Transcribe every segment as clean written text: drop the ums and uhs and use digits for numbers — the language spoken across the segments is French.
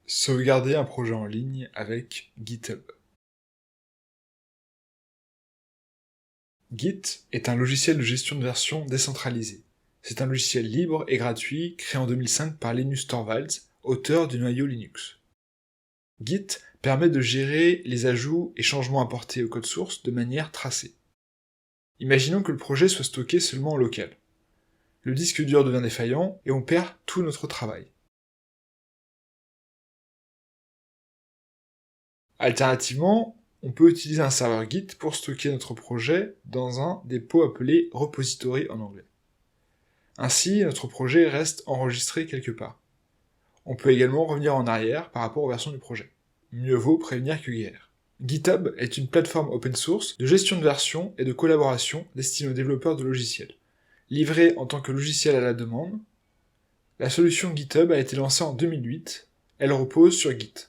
Sauvegarder un projet en ligne avec GitHub. Git est un logiciel de gestion de version décentralisé. C'est un logiciel libre et gratuit créé en 2005 par Linus Torvalds, auteur du noyau Linux. Git permet de gérer les ajouts et changements apportés au code source de manière tracée. Imaginons que le projet soit stocké seulement en local. Le disque dur devient défaillant et on perd tout notre travail. Alternativement, on peut utiliser un serveur Git pour stocker notre projet dans un dépôt appelé repository en anglais. Ainsi, notre projet reste enregistré quelque part. On peut également revenir en arrière par rapport aux versions du projet. Mieux vaut prévenir que guérir. GitHub est une plateforme open source de gestion de version et de collaboration destinée aux développeurs de logiciels. Livrée en tant que logiciel à la demande, la solution GitHub a été lancée en 2008. Elle repose sur Git.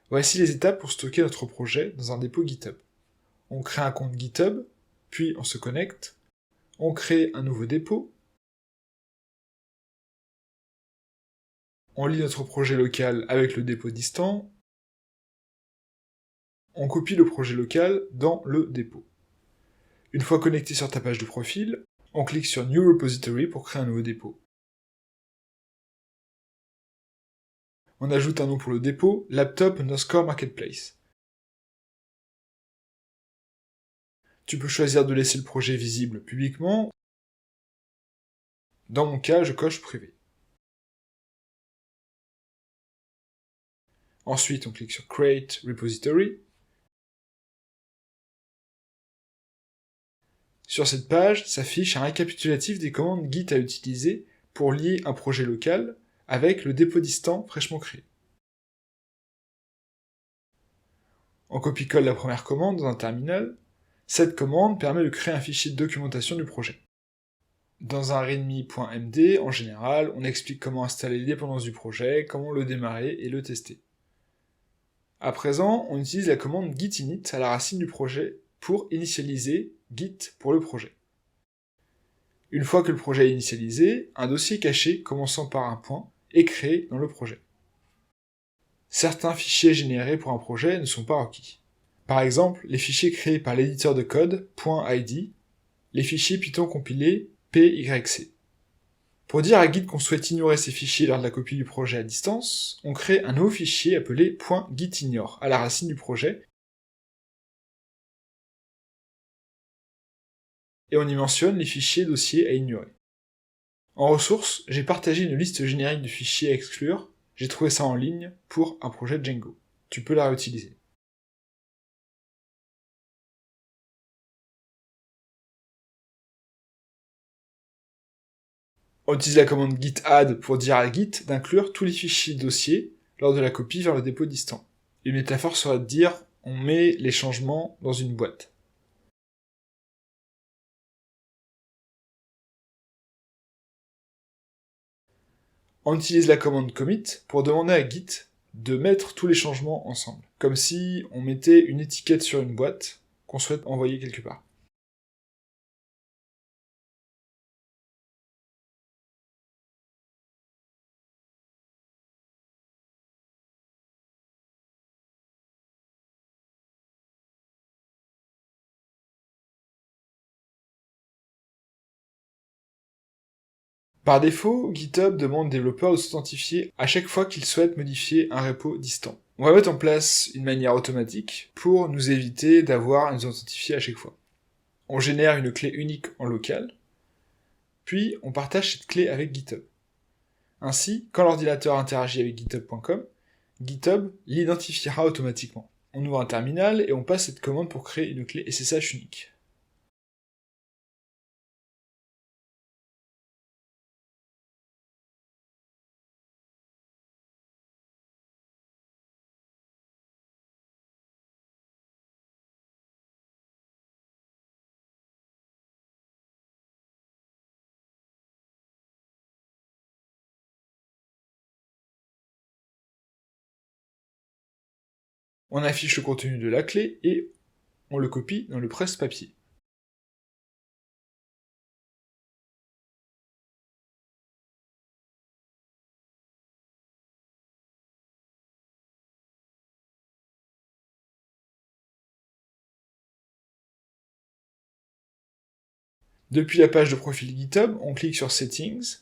Voici les étapes pour stocker notre projet dans un dépôt GitHub. On crée un compte GitHub, puis on se connecte, on crée un nouveau dépôt, on lit notre projet local avec le dépôt distant, on copie le projet local dans le dépôt. Une fois connecté sur ta page de profil, on clique sur New Repository pour créer un nouveau dépôt. On ajoute un nom pour le dépôt, Laptop_Marketplace. Tu peux choisir de laisser le projet visible publiquement. Dans mon cas, je coche privé. Ensuite, on clique sur Create Repository. Sur cette page s'affiche un récapitulatif des commandes Git à utiliser pour lier un projet local avec le dépôt distant fraîchement créé. On copie-colle la première commande dans un terminal. Cette commande permet de créer un fichier de documentation du projet. Dans un readme.md, en général, on explique comment installer les dépendances du projet, comment le démarrer et le tester. À présent, on utilise la commande git init à la racine du projet pour initialiser Git pour le projet. Une fois que le projet est initialisé, un dossier caché commençant par un point est créé dans le projet. Certains fichiers générés pour un projet ne sont pas requis. Par exemple, les fichiers créés par l'éditeur de code .id, les fichiers Python compilés pyc. Pour dire à Git qu'on souhaite ignorer ces fichiers lors de la copie du projet à distance, on crée un nouveau fichier appelé .gitignore à la racine du projet, et on y mentionne les fichiers dossiers à ignorer. En ressources, j'ai partagé une liste générique de fichiers à exclure, j'ai trouvé ça en ligne pour un projet Django. Tu peux la réutiliser. On utilise la commande git add pour dire à Git d'inclure tous les fichiers dossiers lors de la copie vers le dépôt distant. Une métaphore serait de dire on met les changements dans une boîte. On utilise la commande commit pour demander à Git de mettre tous les changements ensemble, comme si on mettait une étiquette sur une boîte qu'on souhaite envoyer quelque part. Par défaut, GitHub demande aux développeurs de s'authentifier à chaque fois qu'ils souhaitent modifier un repo distant. On va mettre en place une manière automatique pour nous éviter d'avoir à nous authentifier à chaque fois. On génère une clé unique en local, puis on partage cette clé avec GitHub. Ainsi, quand l'ordinateur interagit avec github.com, GitHub l'identifiera automatiquement. On ouvre un terminal et on passe cette commande pour créer une clé SSH unique. On affiche le contenu de la clé et on le copie dans le presse-papier. Depuis la page de profil GitHub, on clique sur Settings,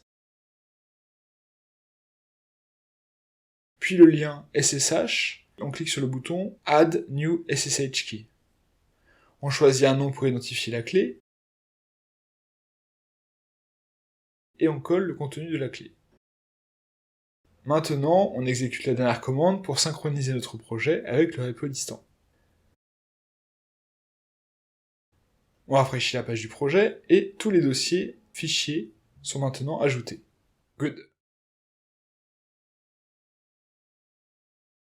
puis le lien SSH, on clique sur le bouton Add New SSH Key. On choisit un nom pour identifier la clé, et on colle le contenu de la clé. Maintenant, on exécute la dernière commande pour synchroniser notre projet avec le repo distant. On rafraîchit la page du projet, et tous les dossiers, fichiers, sont maintenant ajoutés. Good.